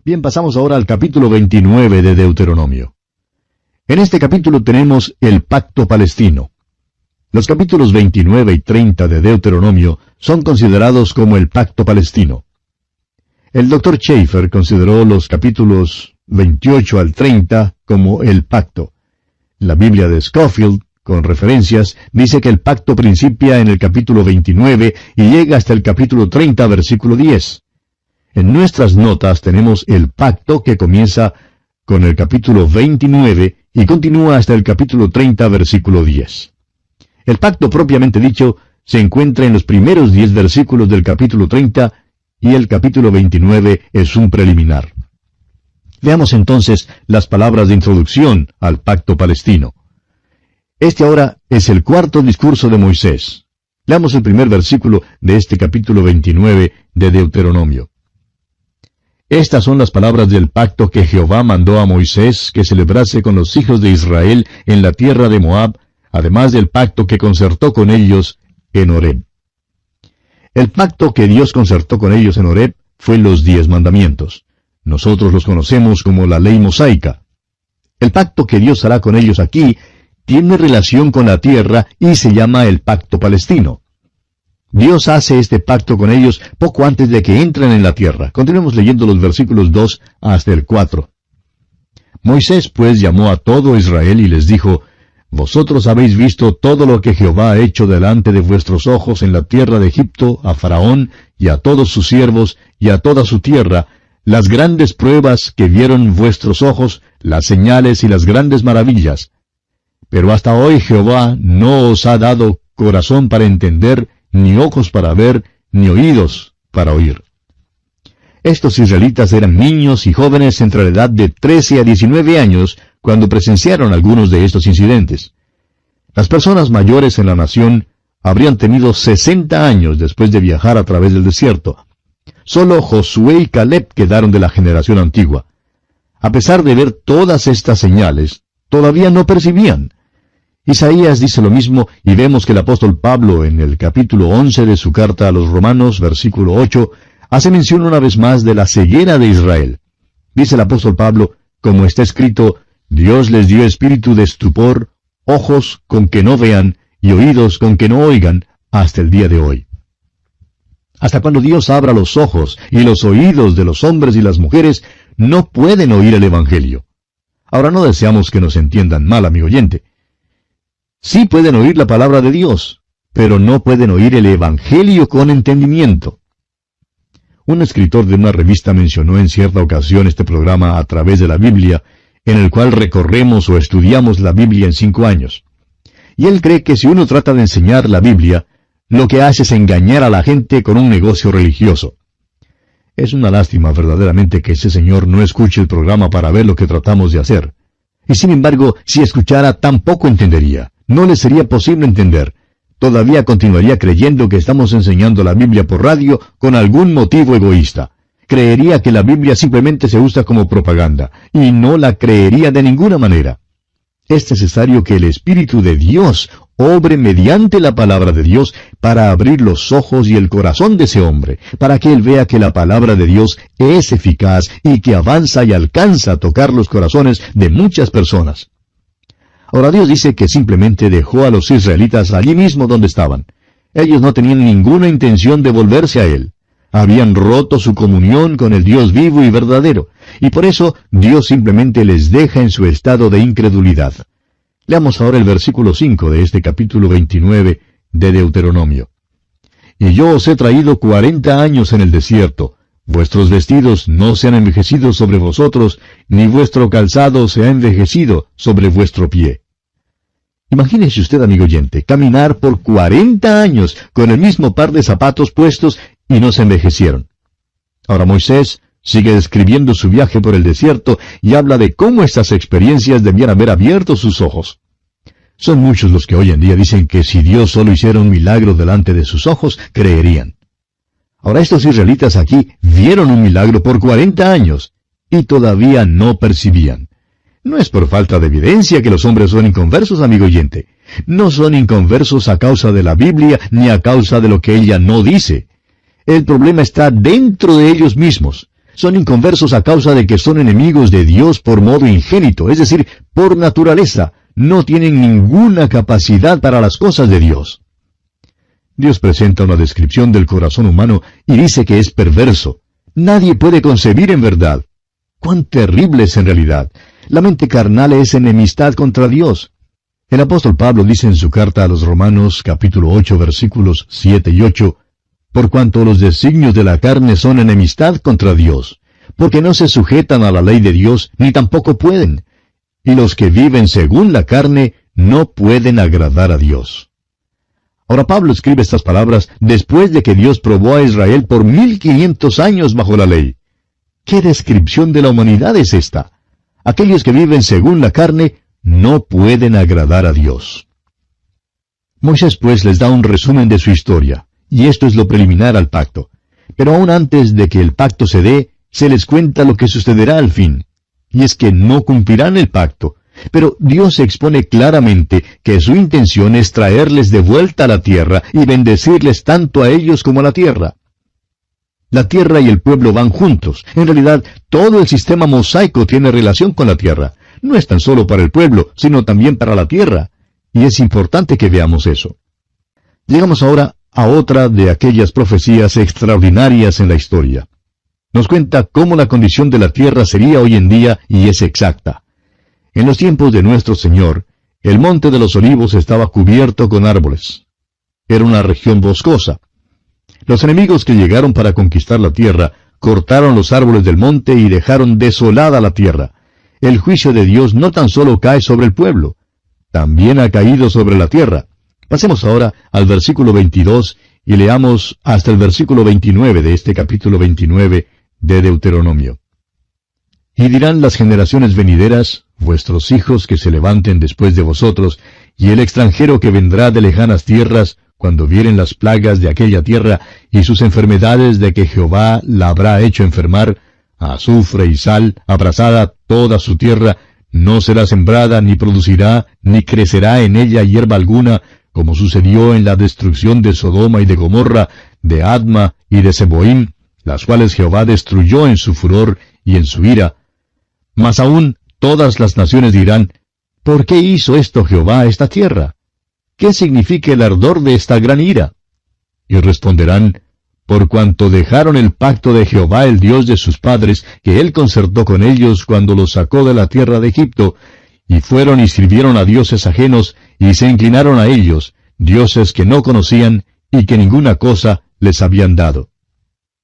Bien, pasamos ahora al capítulo 29 de Deuteronomio. En este capítulo tenemos el pacto palestino. Los capítulos 29 y 30 de Deuteronomio son considerados como el pacto palestino. El Dr. Schaeffer consideró los capítulos 28 al 30 como el pacto. La Biblia de Scofield, con referencias, dice que el pacto principia en el capítulo 29 y llega hasta el capítulo 30, versículo 10. En nuestras notas tenemos el pacto que comienza con el capítulo 29 y continúa hasta el capítulo 30, versículo 10. El pacto propiamente dicho se encuentra en los primeros 10 versículos del capítulo 30 y el capítulo 29 es un preliminar. Veamos entonces las palabras de introducción al pacto palestino. Este ahora es el cuarto discurso de Moisés. Leamos el primer versículo de este capítulo 29 de Deuteronomio. Estas son las palabras del pacto que Jehová mandó a Moisés que celebrase con los hijos de Israel en la tierra de Moab, además del pacto que concertó con ellos en Horeb. El pacto que Dios concertó con ellos en Horeb fue los 10 mandamientos. Nosotros los conocemos como la ley mosaica. El pacto que Dios hará con ellos aquí tiene relación con la tierra y se llama el pacto palestino. Dios hace este pacto con ellos poco antes de que entren en la tierra. Continuemos leyendo los versículos 2 hasta el 4. Moisés pues llamó a todo Israel y les dijo: Vosotros habéis visto todo lo que Jehová ha hecho delante de vuestros ojos en la tierra de Egipto, a Faraón y a todos sus siervos y a toda su tierra, las grandes pruebas que vieron vuestros ojos, las señales y las grandes maravillas. Pero hasta hoy Jehová no os ha dado corazón para entender, ni ojos para ver, ni oídos para oír. Estos israelitas eran niños y jóvenes entre la edad de 13 a 19 años cuando presenciaron algunos de estos incidentes. Las personas mayores en la nación habrían tenido 60 años después de viajar a través del desierto. Solo Josué y Caleb quedaron de la generación antigua. A pesar de ver todas estas señales, todavía no percibían. Isaías dice lo mismo y vemos que el apóstol Pablo en el capítulo 11 de su carta a los Romanos, versículo 8, hace mención una vez más de la ceguera de Israel. Dice el apóstol Pablo, como está escrito, Dios les dio espíritu de estupor, ojos con que no vean y oídos con que no oigan, hasta el día de hoy. Hasta cuando Dios abra los ojos y los oídos de los hombres y las mujeres, no pueden oír el Evangelio. Ahora no deseamos que nos entiendan mal, amigo oyente. Sí pueden oír la palabra de Dios, pero no pueden oír el Evangelio con entendimiento. Un escritor de una revista mencionó en cierta ocasión este programa a través de la Biblia, en el cual recorremos o estudiamos la Biblia en 5 años. Y él cree que si uno trata de enseñar la Biblia, lo que hace es engañar a la gente con un negocio religioso. Es una lástima verdaderamente que ese señor no escuche el programa para ver lo que tratamos de hacer. Y sin embargo, si escuchara, tampoco entendería. No le sería posible entender. Todavía continuaría creyendo que estamos enseñando la Biblia por radio con algún motivo egoísta. Creería que la Biblia simplemente se usa como propaganda, y no la creería de ninguna manera. Es necesario que el Espíritu de Dios obre mediante la palabra de Dios para abrir los ojos y el corazón de ese hombre, para que él vea que la palabra de Dios es eficaz y que avanza y alcanza a tocar los corazones de muchas personas. Ahora Dios dice que simplemente dejó a los israelitas allí mismo donde estaban. Ellos no tenían ninguna intención de volverse a Él. Habían roto su comunión con el Dios vivo y verdadero, y por eso Dios simplemente les deja en su estado de incredulidad. Leamos ahora el versículo 5 de este capítulo 29 de Deuteronomio. Y yo os he traído 40 años en el desierto. Vuestros vestidos no se han envejecido sobre vosotros, ni vuestro calzado se ha envejecido sobre vuestro pie. Imagínese usted, amigo oyente, caminar por 40 años con el mismo par de zapatos puestos y no se envejecieron. Ahora Moisés sigue describiendo su viaje por el desierto y habla de cómo estas experiencias debían haber abierto sus ojos. Son muchos los que hoy en día dicen que si Dios solo hiciera un milagro delante de sus ojos, creerían. Ahora estos israelitas aquí vieron un milagro por 40 años y todavía no percibían. No es por falta de evidencia que los hombres son inconversos, amigo oyente. No son inconversos a causa de la Biblia ni a causa de lo que ella no dice. El problema está dentro de ellos mismos. Son inconversos a causa de que son enemigos de Dios por modo ingénito, es decir, por naturaleza. No tienen ninguna capacidad para las cosas de Dios. Dios presenta una descripción del corazón humano y dice que es perverso. Nadie puede concebir en verdad. ¡Cuán terrible es en realidad! La mente carnal es enemistad contra Dios. El apóstol Pablo dice en su carta a los Romanos, capítulo 8, versículos 7 y 8, «Por cuanto los designios de la carne son enemistad contra Dios, porque no se sujetan a la ley de Dios, ni tampoco pueden. Y los que viven según la carne no pueden agradar a Dios». Ahora Pablo escribe estas palabras después de que Dios probó a Israel por 1500 años bajo la ley. ¿Qué descripción de la humanidad es esta? Aquellos que viven según la carne no pueden agradar a Dios. Moisés pues les da un resumen de su historia, y esto es lo preliminar al pacto. Pero aún antes de que el pacto se dé, se les cuenta lo que sucederá al fin. Y es que no cumplirán el pacto. Pero Dios expone claramente que su intención es traerles de vuelta a la tierra y bendecirles tanto a ellos como a la tierra. La tierra y el pueblo van juntos. En realidad, todo el sistema mosaico tiene relación con la tierra. No es tan solo para el pueblo, sino también para la tierra. Y es importante que veamos eso. Llegamos ahora a otra de aquellas profecías extraordinarias en la historia. Nos cuenta cómo la condición de la tierra sería hoy en día y es exacta. En los tiempos de nuestro Señor, el monte de los olivos estaba cubierto con árboles. Era una región boscosa. Los enemigos que llegaron para conquistar la tierra cortaron los árboles del monte y dejaron desolada la tierra. El juicio de Dios no tan solo cae sobre el pueblo, también ha caído sobre la tierra. Pasemos ahora al versículo 22 y leamos hasta el versículo 29 de este capítulo 29 de Deuteronomio. Y dirán las generaciones venideras, vuestros hijos que se levanten después de vosotros, y el extranjero que vendrá de lejanas tierras, cuando vieren las plagas de aquella tierra y sus enfermedades de que Jehová la habrá hecho enfermar, azufre y sal, abrasada toda su tierra, no será sembrada, ni producirá, ni crecerá en ella hierba alguna, como sucedió en la destrucción de Sodoma y de Gomorra, de Adma y de Seboim, las cuales Jehová destruyó en su furor y en su ira. Mas aún todas las naciones dirán, ¿por qué hizo esto Jehová a esta tierra? ¿Qué significa el ardor de esta gran ira? Y responderán, por cuanto dejaron el pacto de Jehová el Dios de sus padres, que él concertó con ellos cuando los sacó de la tierra de Egipto, y fueron y sirvieron a dioses ajenos, y se inclinaron a ellos, dioses que no conocían, y que ninguna cosa les habían dado.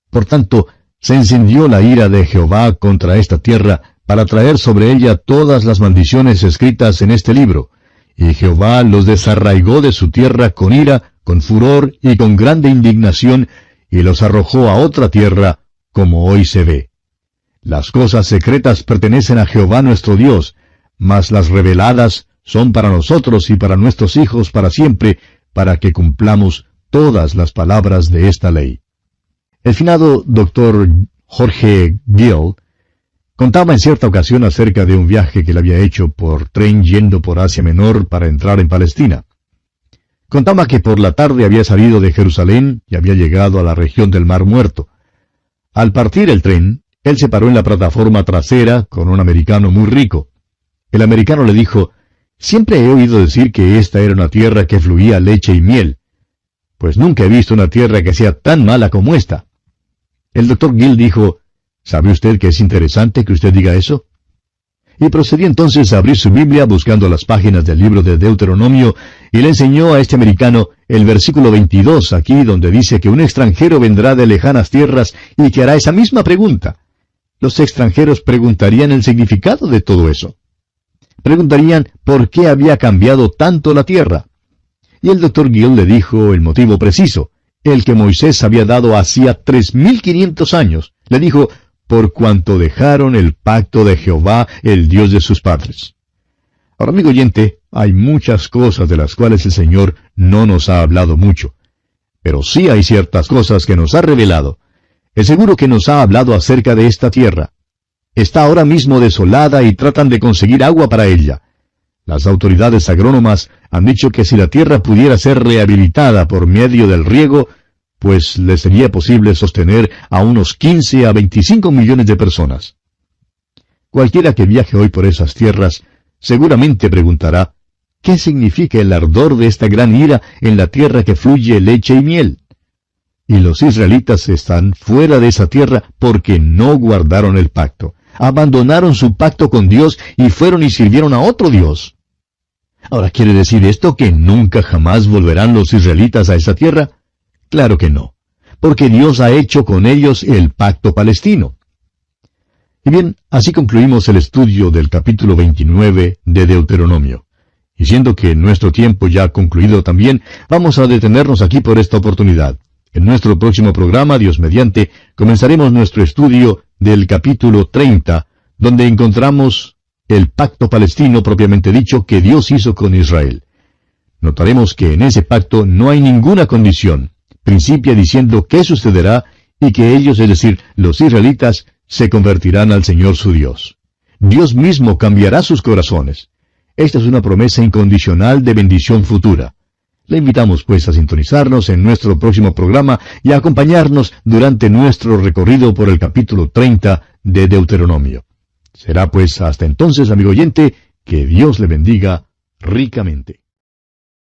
Por tanto, se encendió la ira de Jehová contra esta tierra, para traer sobre ella todas las maldiciones escritas en este libro. Y Jehová los desarraigó de su tierra con ira, con furor y con grande indignación, y los arrojó a otra tierra, como hoy se ve. Las cosas secretas pertenecen a Jehová nuestro Dios, mas las reveladas son para nosotros y para nuestros hijos para siempre, para que cumplamos todas las palabras de esta ley. El finado Dr. Jorge Gill contaba en cierta ocasión acerca de un viaje que él había hecho por tren yendo por Asia Menor para entrar en Palestina. Contaba que por la tarde había salido de Jerusalén y había llegado a la región del Mar Muerto. Al partir el tren, él se paró en la plataforma trasera con un americano muy rico. El americano le dijo, «Siempre he oído decir que esta era una tierra que fluía leche y miel. Pues nunca he visto una tierra que sea tan mala como esta». El doctor Gill dijo, «¿Sabe usted que es interesante que usted diga eso?» Y procedió entonces a abrir su Biblia buscando las páginas del libro de Deuteronomio y le enseñó a este americano el versículo 22 aquí donde dice que un extranjero vendrá de lejanas tierras y que hará esa misma pregunta. Los extranjeros preguntarían el significado de todo eso. Preguntarían por qué había cambiado tanto la tierra. Y el doctor Gill le dijo el motivo preciso, el que Moisés había dado hacía 3,500 años. Le dijo, por cuanto dejaron el pacto de Jehová, el Dios de sus padres. Ahora, amigo oyente, hay muchas cosas de las cuales el Señor no nos ha hablado mucho. Pero sí hay ciertas cosas que nos ha revelado. Es seguro que nos ha hablado acerca de esta tierra. Está ahora mismo desolada y tratan de conseguir agua para ella. Las autoridades agrónomas han dicho que si la tierra pudiera ser rehabilitada por medio del riego, pues les sería posible sostener a unos 15 a 25 millones de personas. Cualquiera que viaje hoy por esas tierras seguramente preguntará, ¿qué significa el ardor de esta gran ira en la tierra que fluye leche y miel? Y los israelitas están fuera de esa tierra porque no guardaron el pacto. Abandonaron su pacto con Dios y fueron y sirvieron a otro Dios. Ahora, ¿quiere decir esto que nunca jamás volverán los israelitas a esa tierra? Claro que no, porque Dios ha hecho con ellos el pacto palestino. Y bien, así concluimos el estudio del capítulo 29 de Deuteronomio. Y siendo que nuestro tiempo ya ha concluido también, vamos a detenernos aquí por esta oportunidad. En nuestro próximo programa, Dios mediante, comenzaremos nuestro estudio del capítulo 30, donde encontramos el pacto palestino propiamente dicho que Dios hizo con Israel. Notaremos que en ese pacto no hay ninguna condición. Principia diciendo qué sucederá y que ellos, es decir, los israelitas, se convertirán al Señor su Dios. Dios mismo cambiará sus corazones. Esta es una promesa incondicional de bendición futura. Le invitamos pues a sintonizarnos en nuestro próximo programa y a acompañarnos durante nuestro recorrido por el capítulo 30 de Deuteronomio. Será pues hasta entonces, amigo oyente, que Dios le bendiga ricamente.